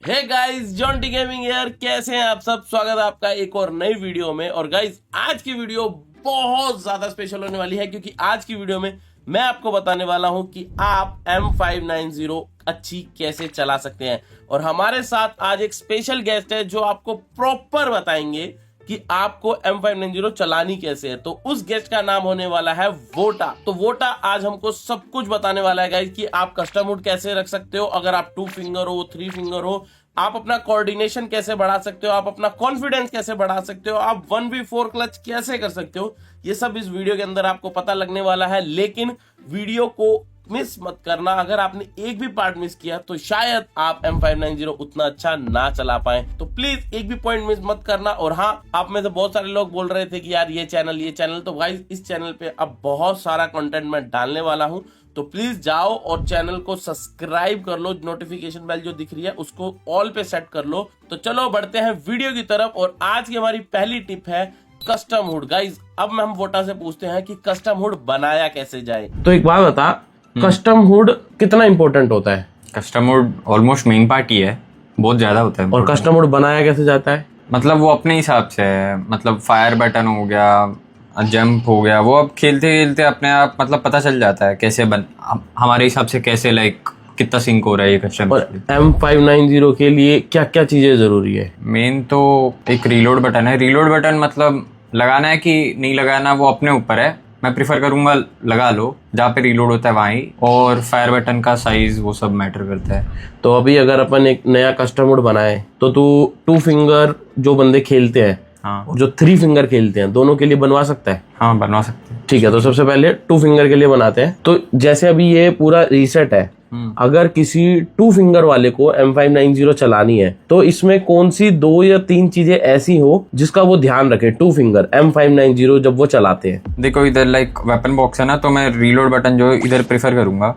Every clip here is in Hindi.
Hey guys, Jonty gaming here. कैसे हैं आप सब? स्वागत है आपका एक और नई वीडियो में। और गाइस, आज की वीडियो बहुत ज्यादा स्पेशल होने वाली है क्योंकि आज की वीडियो में मैं आपको बताने वाला हूं कि आप M590 अच्छी कैसे चला सकते हैं। और हमारे साथ आज एक स्पेशल गेस्ट है जो आपको प्रॉपर बताएंगे कि आपको M590 चलानी कैसे है। तो उस गेस्ट का नाम होने वाला है वोटा। तो वोटा आज हमको सब कुछ बताने वाला है गाइस कि आप कस्टम हुड कैसे रख सकते हो, अगर आप 2 फिंगर हो, 3 फिंगर हो, आप अपना कोऑर्डिनेशन कैसे बढ़ा सकते हो, आप अपना कॉन्फिडेंस कैसे बढ़ा सकते हो, आप 1v4 क्लच कैसे कर सकते हो, ये सब इस वीडियो के अंदर आपको पता लगने वाला है। लेकिन वीडियो को मिस मत करना। अगर आपने एक भी पार्ट मिस किया तो शायद आप M590 उतना अच्छा ना चला पाए। तो प्लीज एक भी पॉइंट मिस मत करना। और हाँ, आप में से बहुत सारे लोग बोल रहे थे कि यार ये चैनल, तो गाइस इस चैनल पे अब बहुत सारा कंटेंट मैं डालने वाला हूँ। तो प्लीज जाओ और चैनल को सब्सक्राइब कर लो। नोटिफिकेशन बेल जो दिख रही है उसको ऑल पे सेट कर लो। तो चलो बढ़ते हैं वीडियो की तरफ। और आज की हमारी पहली टिप है कस्टम हुड। गाइस, अब हम वोटा से पूछते हैं कि कस्टम हुड बनाया कैसे जाए। तो एक बात बता, कस्टम हुड कितना इंपॉर्टेंट होता है? Custom hood almost main part ही है, बहुत ज्यादा होता है। और कस्टम हुड बनाया कैसे जाता है? मतलब वो अपने हिसाब से है, मतलब फायर बटन हो गया, जंप हो गया, वो अब खेलते खेलते अपने आप मतलब पता चल जाता है कैसे हमारे हिसाब से कैसे लाइक कितना सिंक हो रहा है ये कस्टम। और M590 के लिए क्या क्या चीजें जरूरी है? मेन तो एक रीलोड बटन है। रीलोड बटन मतलब लगाना है कि नहीं लगाना वो अपने ऊपर है। मैं प्रिफर करूंगा लगा लो, जहाँ पे रीलोड होता है वहीं। और फायर बटन का साइज वो सब मैटर करता है। तो अभी अगर अपन एक नया कस्टम हुड बनाए तो तू 2 फिंगर जो बंदे खेलते हैं, हाँ, और जो 3 फिंगर खेलते हैं, दोनों के लिए बनवा सकता है? हाँ, बनवा सकते हैं। ठीक है, तो सबसे पहले 2 फिंगर के लिए बनाते हैं। तो जैसे अभी ये पूरा रीसेट है, अगर किसी 2 फिंगर वाले को M590 चलानी है तो इसमें कौन सी 2 या 3 चीजें ऐसी हो जिसका वो ध्यान रखे 2 फिंगर M590 जब वो चलाते हैं? देखो, इधर लाइक वेपन बॉक्स है ना, तो मैं रीलोड बटन जो इधर प्रेफर करूंगा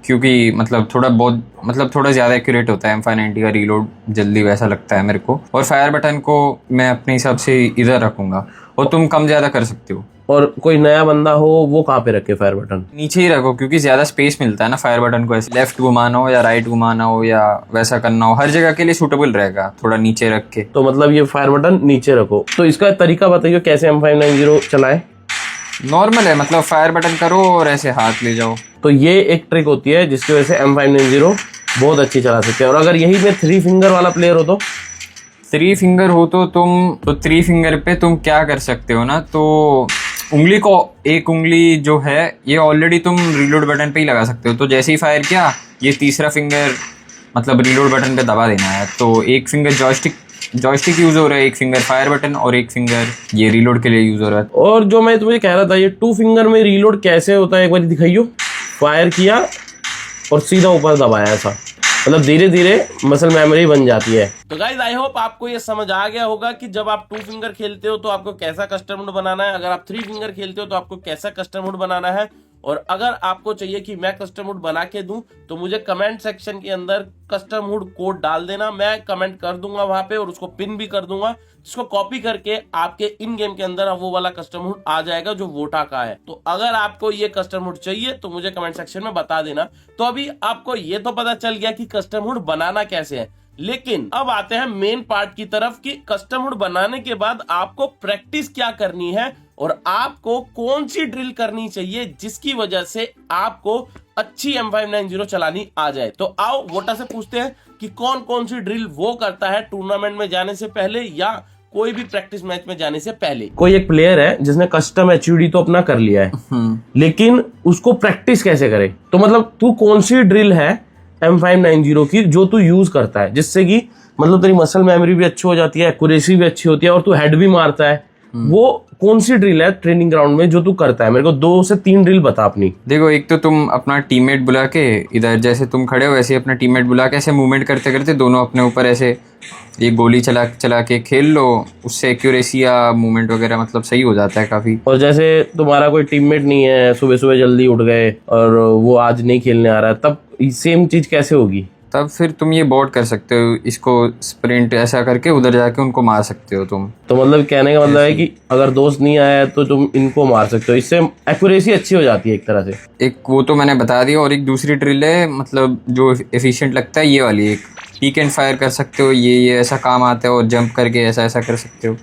क्योंकि मतलब थोड़ा ज्यादा एक्यूरेट होता है। M590 का रीलोड जल्दी वैसा लगता है मेरे को। और फायर बटन को मैं अपने हिसाब से इधर रखूंगा और तुम कम ज्यादा कर सकते हो। और कोई नया बंदा हो वो कहाँ पे रखे फायर बटन? नीचे ही रखो क्योंकि ज्यादा स्पेस मिलता है ना फायर बटन को। ऐसे लेफ्ट घुमाना हो या राइट घुमाना हो या वैसा करना हो, हर जगह के लिए सूटेबल रहेगा थोड़ा नीचे रख के। तो मतलब ये फायर बटन नीचे रखो। तो इसका तरीका बताइए कैसे M590 चलाए। नॉर्मल है, मतलब फायर बटन करो और ऐसे हाथ ले जाओ। तो ये एक ट्रिक होती है जिसकी वजह से M590 बहुत अच्छी चला सकते हैं। और अगर यही पे 3 फिंगर वाला प्लेयर हो तो 3 फिंगर हो तो 3 फिंगर पे तुम क्या कर सकते हो ना, तो उंगली को एक उंगली जो है ये ऑलरेडी तुम रीलोड बटन पे ही लगा सकते हो। तो जैसे ही फायर किया, ये तीसरा फिंगर मतलब रीलोड बटन पे दबा देना है। तो एक फिंगर जॉयस्टिक यूज हो रहा है, एक फिंगर फायर बटन और एक फिंगर ये रीलोड के लिए यूज हो रहा है। और जो मैं तुम्हें कह रहा था, ये 2 फिंगर में रीलोड कैसे होता है एक बार दिखाइयो। फायर किया और सीधा ऊपर दबाया, ऐसा मतलब धीरे धीरे मसल मेमोरी बन जाती है। तो गाइस, आई होप आपको ये समझ आ गया होगा कि जब आप 2 फिंगर खेलते हो तो आपको कैसा कस्टम हुड बनाना है, अगर आप 3 फिंगर खेलते हो तो आपको कैसा कस्टम हुड बनाना है। और अगर आपको चाहिए कि मैं कस्टम हुड बना के दूं तो मुझे कमेंट सेक्शन के अंदर कस्टम हुड कोड डाल देना। मैं कमेंट कर दूंगा वहां पे और उसको पिन भी कर दूंगा, जिसको कॉपी करके आपके इन गेम के अंदर वो वाला कस्टम हुड आ जाएगा जो वोटा का है। तो अगर आपको ये कस्टम हुड चाहिए तो मुझे कमेंट सेक्शन में बता देना। तो अभी आपको ये तो पता चल गया कि कस्टम हुड बनाना कैसे है। लेकिन अब आते हैं मेन पार्ट की तरफ कि कस्टम हुड बनाने के बाद आपको प्रैक्टिस क्या करनी है और आपको कौन सी ड्रिल करनी चाहिए जिसकी वजह से आपको अच्छी M590 चलानी आ जाए। तो आओ वोटा से पूछते हैं कि कौन कौन सी ड्रिल वो करता है टूर्नामेंट में जाने से पहले या कोई भी प्रैक्टिस मैच में जाने से पहले। कोई एक प्लेयर है जिसने कस्टम HUD तो अपना कर लिया है, लेकिन उसको प्रैक्टिस कैसे करे? तो मतलब तू कौन सी ड्रिल है M590 की जो तू यूज करता है जिससे कि मतलब तेरी मसल मेमोरी भी अच्छी हो जाती है, एक्यूरेसी भी अच्छी होती है और तू हेड भी मारता है? वो कौन सी ड्रिल है ट्रेनिंग ग्राउंड में जो तू करता है? मेरे को 2 से 3 ड्रिल बता अपनी। देखो, एक तो तुम अपना टीममेट बुला के इधर जैसे तुम खड़े हो वैसे अपना टीममेट बुला के ऐसे मूवमेंट करते करते दोनों अपने ऊपर ऐसे ये गोली चला के खेल लो। उससे एक्यूरेसी या मूवमेंट वगैरह मतलब सही हो जाता है काफी। और जैसे तुम्हारा कोई टीममेट नहीं है, सुबह सुबह जल्दी उठ गए और वो आज नहीं खेलने आ रहा है, तब सेम चीज कैसे होगी? तब फिर तुम ये बोट कर सकते हो, इसको स्प्रिंट ऐसा करके उधर जाके उनको मार सकते हो तुम। तो मतलब कहने का मतलब है कि अगर दोस्त नहीं आया तो तुम इनको मार सकते हो, इससे एक्यूरेसी अच्छी हो जाती है एक तरह से। एक वो तो मैंने बता दिया, और एक दूसरी ड्रिल है मतलब जो एफिशिएंट लगता है ये वाली, एक पीक एंड फायर कर सकते हो, ये ऐसा काम आता है, और जंप करके ऐसा ऐसा कर सकते हो।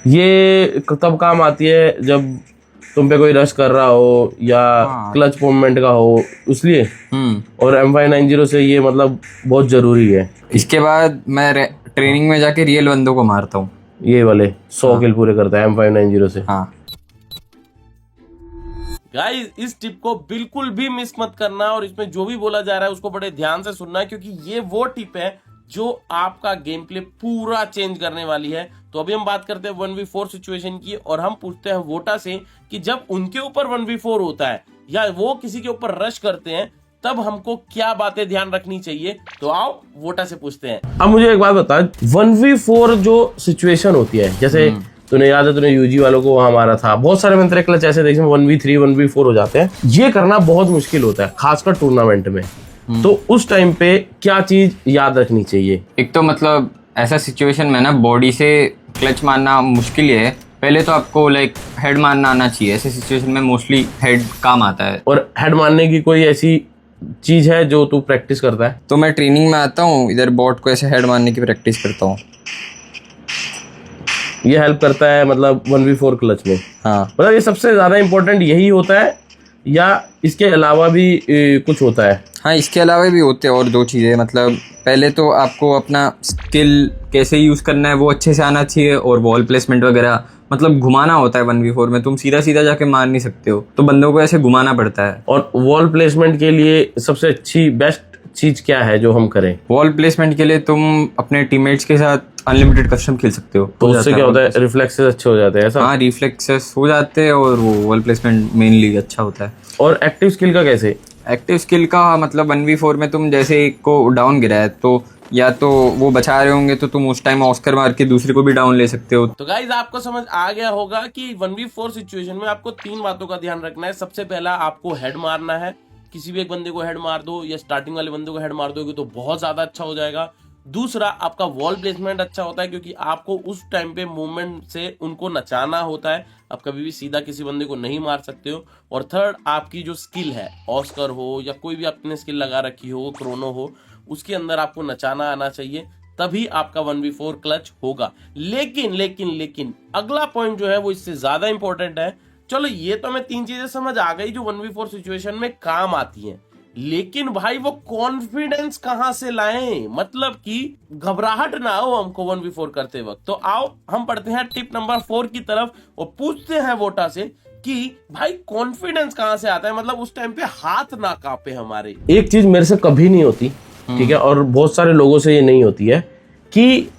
ये तब काम आती है जब तुम पे कोई रश कर रहा हो या क्लच मूवमेंट का हो, इसलिए। और M590 से ये मतलब बहुत जरूरी है। इसके बाद मैं ट्रेनिंग में जाके रियल बंदों को मारता हूँ, ये वाले 100 किल पूरे करता है M590 से। हाँ गाइस, इस टिप को बिल्कुल भी मिस मत करना, और इसमें जो भी बोला जा रहा है उसको बड़े ध्यान से सुनना है, क्योंकि ये वो टिप है जो आपका गेम प्ले पूरा चेंज करने वाली है। तो अभी हम बात करते हैं 1v4 सिचुएशन की, और हम पूछते हैं वोटा से कि जब उनके ऊपर 1v4 होता है या वो किसी के ऊपर रश करते हैं, तब हमको क्या बातें ध्यान रखनी चाहिए। तो आओ वोटा से पूछते हैं। अब मुझे एक बात बता, 1v4 जो सिचुएशन होती है, जैसे तूने याद है तूने यूजी वालों को वहां मारा था, बहुत सारे मंत्र क्लच ऐसे देखे 1v3 1v4 हो जाते हैं। ये करना बहुत मुश्किल होता है, खासकर टूर्नामेंट में। तो उस टाइम पे क्या चीज याद रखनी चाहिए? एक तो मतलब ऐसा सिचुएशन में ना बॉडी से क्लच मारना मुश्किल है। पहले तो आपको लाइक हेड मारना आना चाहिए। ऐसे सिचुएशन में मोस्टली हेड काम आता है। और हेड मारने की कोई ऐसी चीज है जो तू प्रैक्टिस करता है? तो मैं ट्रेनिंग में आता हूँ, इधर बॉट को ऐसे हेड मारने की प्रैक्टिस करता हूँ। ये हेल्प करता है मतलब 1v4 क्लच में? हाँ, मतलब ये सबसे ज्यादा इंपॉर्टेंट यही होता है या इसके अलावा भी कुछ होता है? हाँ, इसके अलावा भी होते हैं और दो चीज़ें। मतलब पहले तो आपको अपना स्किल कैसे यूज़ करना है वो अच्छे से आना चाहिए, और वॉल प्लेसमेंट वगैरह मतलब घुमाना होता है 1v4 में। तुम सीधा सीधा जाके मार नहीं सकते हो, तो बंदों को ऐसे घुमाना पड़ता है। और वॉल प्लेसमेंट के लिए सबसे अच्छी बेस्ट चीज क्या है जो हम करें? वॉल प्लेसमेंट के लिए तुम अपने टीममेट्स के साथ अनलिमिटेड कस्टम खेल सकते हो। तो उससे क्या होता है? रिफ्लेक्सेस अच्छे हो जाते हैं ऐसा? हाँ, रिफ्लेक्सेस हो जाते हैं, और वो वॉल प्लेसमेंट मेनली अच्छा होता है। और एक्टिव स्किल का कैसे? एक्टिव स्किल का मतलब 1v4 में तुम जैसे एक को डाउन गिरा है, तो या तो वो बचा रहे होंगे तो तुम उस टाइम ऑस्कर मार के दूसरे को भी डाउन ले सकते हो। तो गाइज आपको समझ आ गया होगा कि 1v4 सिचुएशन में आपको 3 बातों का ध्यान रखना है। सबसे पहला, आपको हेड मारना है। किसी भी एक बंदे को हेड मार दो या स्टार्टिंग वाले बंदे को हेड मार दोगे तो बहुत ज्यादा अच्छा हो जाएगा। दूसरा, आपका वॉल प्लेसमेंट अच्छा होता है, क्योंकि आपको उस टाइम पे मूवमेंट से उनको नचाना होता है। आप कभी भी सीधा किसी बंदे को नहीं मार सकते हो। और थर्ड, आपकी जो स्किल है, ऑस्कर हो या कोई भी आपने स्किल लगा रखी हो, क्रोनो हो, उसके अंदर आपको नचाना आना चाहिए, तभी आपका 1v4 क्लच होगा। लेकिन अगला पॉइंट जो है वो इससे ज्यादा इंपॉर्टेंट है। चलो, ये तो हमें 3 चीजें समझ आ गई जो 1v4 सिचुएशन में काम आती हैं, लेकिन भाई वो कॉन्फिडेंस कहां से लाएं? मतलब कि घबराहट ना हो हमको 1v4 करते वक्त। तो आओ हम पढ़ते हैं टिप नंबर 4 की तरफ और पूछते हैं वोटा से कि भाई कॉन्फिडेंस कहां से आता है, मतलब उस टाइम पे हाथ ना कांपे हमारे। एक चीज मेरे से कभी नहीं होती, ठीक है, और बहुत सारे लोगों से ये नहीं होती है, कि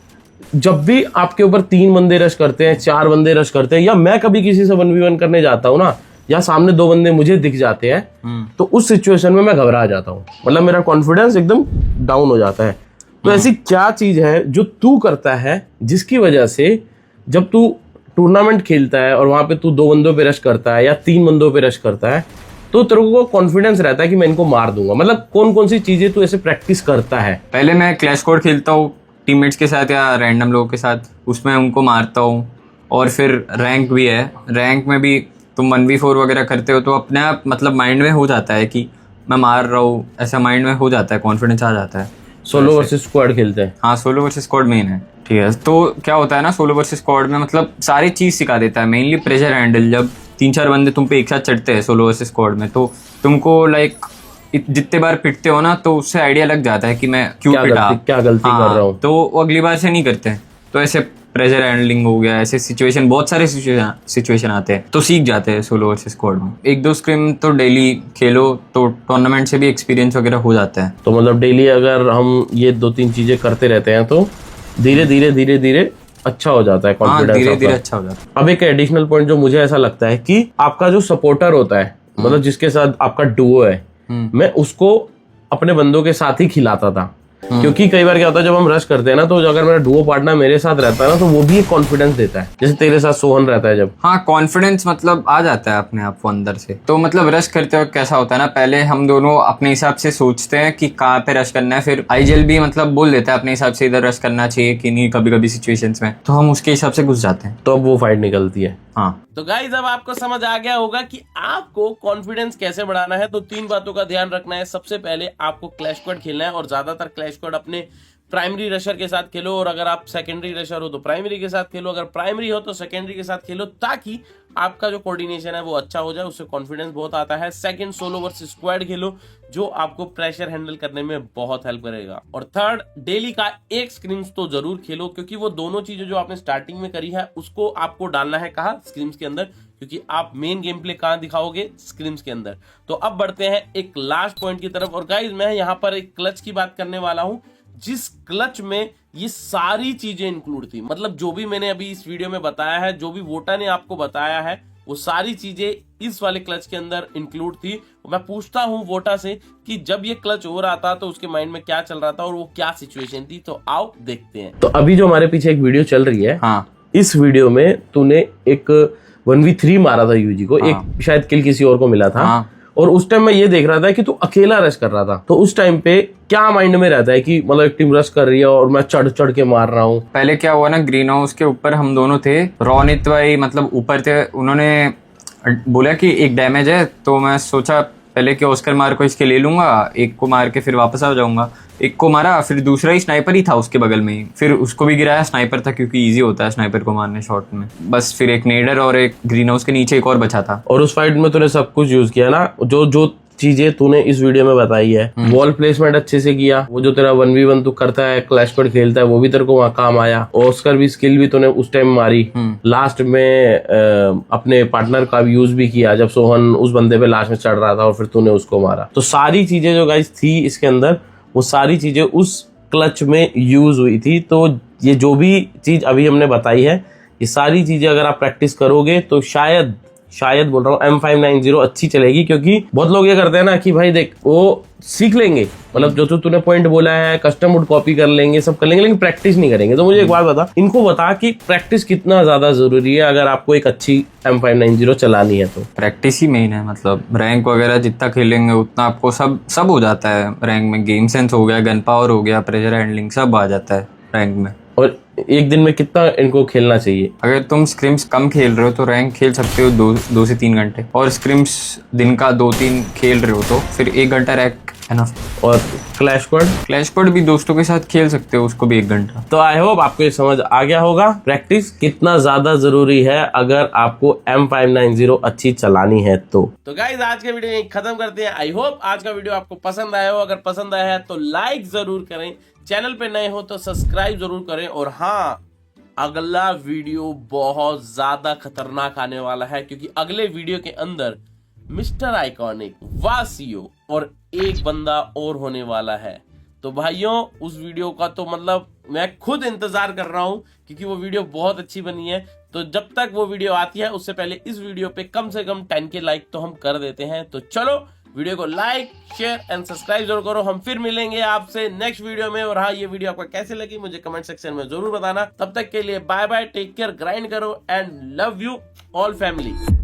जब भी आपके ऊपर 3 बंदे रश करते हैं, 4 बंदे रश करते हैं, या मैं कभी किसी से 1v1 करने जाता हूँ ना, या सामने 2 बंदे मुझे दिख जाते हैं, तो उस सिचुएशन में मैं घबरा जाता हूँ। मतलब मेरा कॉन्फिडेंस एकदम डाउन हो जाता है। तो ऐसी क्या चीज है जो तू करता है जिसकी वजह से जब तू टूर्नामेंट खेलता है और वहां पे तू 2 बंदों पे रश करता है या 3 बंदों पे रश करता है, तो तेरे को कॉन्फिडेंस रहता है कि मैं इनको मार दूंगा? मतलब कौन कौन सी चीजें तू ऐसे प्रैक्टिस करता है? पहले मैं क्लैश स्क्वाड खेलता हूँ टीममेट्स के साथ या रैंडम लोगों के साथ, उसमें उनको मारता हूँ। और फिर रैंक भी है, रैंक में भी तुम 1v4 वगैरह करते हो तो अपने आप मतलब माइंड में हो जाता है कि मैं मार रहा हूँ, ऐसा माइंड में हो जाता है, कॉन्फिडेंस आ जाता है। सोलो वर्सेस स्क्वाड खेलते हैं? हाँ, सोलो वर्सेस स्क्वाड मेन है। ठीक है, तो क्या होता है ना, सोलो वर्सेस स्क्वाड में मतलब सारी चीज सिखा देता है, मेनली प्रेशर हैंडल। जब 3-4 बंदे तुम पे एक साथ चढ़ते हैं सोलो वर्सेस स्क्वाड में, तो तुमको लाइक जितने बार पिटते हो ना, तो उससे आइडिया लग जाता है कि मैं क्यों पिटा, क्या गलती कर रहा हूँ, तो वो अगली बार से नहीं करते हैं। तो ऐसे प्रेशर हैंडलिंग हो गया, ऐसे सिचुएशन, बहुत सारे सिचुएशन आते हैं, तो सीख जाते हैं सोलो वर्सेस स्क्वाड में। 1-2 स्क्रिम तो डेली खेलो तो टूर्नामेंट से भी एक्सपीरियंस वगैरह हो जाता है। तो मतलब डेली अगर हम ये 2-3 चीजें करते रहते हैं तो धीरे धीरे अच्छा हो जाता है कॉन्फिडेंस। धीरे अच्छा हो जाता है। अब एक एडिशनल पॉइंट जो मुझे ऐसा लगता है कि आपका जो सपोर्टर होता है, मतलब जिसके साथ आपका डुओ है, मैं उसको अपने बंदों के साथ ही खिलाता था। क्योंकि कई बार क्या होता है जब हम रश करते हैं ना, तो अगर मेरा डुओ पार्टनर मेरे साथ रहता है ना, तो वो भी एक कॉन्फिडेंस देता है, जैसे तेरे साथ सोहन रहता है जब। हाँ, कॉन्फिडेंस मतलब आ जाता है अपने आप को अंदर से। तो मतलब रश करते वक्त कैसा होता है ना, पहले हम दोनों अपने हिसाब से सोचते हैं कि कहाँ पे रश करना है, फिर आईजेल भी मतलब बोल देता है अपने हिसाब से इधर रश करना चाहिए कि नहीं, कभी कभी सिचुएशंस में, तो हम उसके हिसाब से घुस जाते हैं, तो अब वो फाइट निकलती है। हाँ। तो गाइस अब आपको समझ आ गया होगा कि आपको कॉन्फिडेंस कैसे बढ़ाना है। तो 3 बातों का ध्यान रखना है। सबसे पहले आपको क्लैश स्क्वाड खेलना है, और ज्यादातर क्लैश स्क्वाड अपने प्राइमरी रशर के साथ खेलो, और अगर आप सेकेंडरी रशर हो तो प्राइमरी के साथ खेलो, अगर प्राइमरी हो तो सेकेंडरी के साथ खेलो, ताकि आपका जो कोऑर्डिनेशन है वो अच्छा हो जाए, उससे कॉन्फिडेंस बहुत आता है। सेकंड, सोलो वर्सेस स्क्वाड खेलो, जो आपको प्रेशर हैंडल करने में बहुत हेल्प करेगा। और थर्ड, डेली का एक स्क्रिम्स तो जरूर खेलो, क्योंकि वो दोनों चीजें जो आपने स्टार्टिंग में करी है उसको आपको डालना है कहाँ, स्क्रिम्स के अंदर, क्योंकि आप मेन गेम प्ले कहाँ दिखाओगे, स्क्रिम्स के अंदर। तो अब बढ़ते हैं एक लास्ट पॉइंट की तरफ, और गाइज मैं यहाँ पर एक क्लच की बात करने वाला हूँ, जिस क्लच में ये सारी चीजें इंक्लूड थी। मतलब जो भी मैंने अभी इस वीडियो में बताया है, जो भी वोटा ने आपको बताया है, वो सारी चीजें इस वाले क्लच के अंदर इंक्लूड थी। मैं पूछता हूं वोटा से कि जब ये क्लच हो रहा था तो उसके माइंड में क्या चल रहा था और वो क्या सिचुएशन थी। तो आओ देखते हैं। तो अभी जो हमारे पीछे एक वीडियो चल रही है, हाँ, इस वीडियो में तूने एक 1v3 मारा था यूजी को, हाँ, एक शायद किल किसी और को मिला था। हाँ। और उस टाइम मैं ये देख रहा था कि तू अकेला रश कर रहा था, तो उस टाइम पे क्या माइंड में रहता है कि मतलब एक टीम रश कर रही है और मैं चढ़ चढ़ के मार रहा हूँ। पहले क्या हुआ ना, ग्रीन हाउस के ऊपर हम दोनों थे, रोनित भाई मतलब ऊपर थे, उन्होंने बोला कि एक डैमेज है, तो मैं सोचा पहले कि ऑस्कर मार को इसके ले लूंगा, एक को मार के फिर वापस आ जाऊंगा। एक को मारा, फिर दूसरा ही स्नाइपर ही था उसके बगल में ही, फिर उसको भी गिराया। स्नाइपर था क्योंकि इजी होता है स्नाइपर को मारने शॉट में। बस फिर एक नेडर और एक ग्रीन हाउस के नीचे एक और बचा था। और उस फाइट में तूने सब कुछ यूज किया ना, जो जो चीजें तूने इस वीडियो में बताई है। बॉल प्लेसमेंट अच्छे से किया, वो जो तेरा 1v1 तू करता है, क्लैश स्क्वाड खेलता है, वो भी तेरे को वहां काम आया। ऑस्कर भी स्किल भी तूने उस टाइम मारी। लास्ट में अपने पार्टनर का भी यूज भी किया, जब सोहन उस बंदे पे लास्ट में चढ़ रहा था और फिर तूने उसको मारा। तो सारी चीजें जो गाइस थी इसके अंदर, वो सारी चीजें उस क्लच में यूज हुई थी। तो ये जो भी चीज अभी हमने बताई है, ये सारी चीजें अगर आप प्रैक्टिस करोगे तो शायद बोल रहा हूँ M590 अच्छी चलेगी। क्योंकि बहुत लोग ये करते हैं ना कि भाई देख वो सीख लेंगे, मतलब जो तूने पॉइंट बोला है कस्टम वुड कॉपी कर लेंगे, सब कर लेंगे, लेकिन प्रैक्टिस नहीं करेंगे। तो मुझे एक बात बता, इनको बता कि प्रैक्टिस कितना ज्यादा जरूरी है अगर आपको एक अच्छी M590 चलानी है। तो प्रैक्टिस ही मेन है, मतलब रैंक वगैरह जितना खेलेंगे उतना आपको सब हो जाता है रैंक में। गेम सेंस हो गया, गन पावर हो गया, प्रेशर हैंडलिंग सब आ जाता है रैंक में। और एक दिन में कितना इनको खेलना चाहिए? अगर तुम स्क्रिम्स कम खेल रहे हो तो रैंक खेल सकते हो 2 से 3 घंटे, और स्क्रिम्स दिन का 2-3 खेल रहे हो तो फिर 1 घंटा रैंक एनफ। और क्लैश स्क्वाड भी दोस्तों के साथ खेल सकते हो, उसको भी 1 घंटा। तो आई होप आपको ये समझ आ गया होगा प्रैक्टिस कितना ज्यादा जरूरी है अगर आपको M590 अच्छी चलानी है। तो गाइस आज का वीडियो यहीं खत्म करते हैं। आई होप आज का वीडियो आपको पसंद आया हो। अगर पसंद आया है तो लाइक जरूर करें, चैनल पे नए हो तो सब्सक्राइब जरूर करें। और हाँ, अगला वीडियो बहुत ज्यादा खतरनाक आने वाला है, क्योंकि अगले वीडियो के अंदर मिस्टर आइकॉनिक, वासियो और एक बंदा और होने वाला है। तो भाइयों उस वीडियो का तो मतलब मैं खुद इंतजार कर रहा हूं, क्योंकि वो वीडियो बहुत अच्छी बनी है। तो जब तक वो वीडियो आती है उससे पहले इस वीडियो पे कम से कम 10K लाइक तो हम कर देते हैं। तो चलो वीडियो को लाइक, शेयर एंड सब्सक्राइब जरूर करो। हम फिर मिलेंगे आपसे नेक्स्ट वीडियो में। और हाँ, ये वीडियो आपको कैसे लगी मुझे कमेंट सेक्शन में जरूर बताना। तब तक के लिए bye bye, take care, grind करो and love you all family.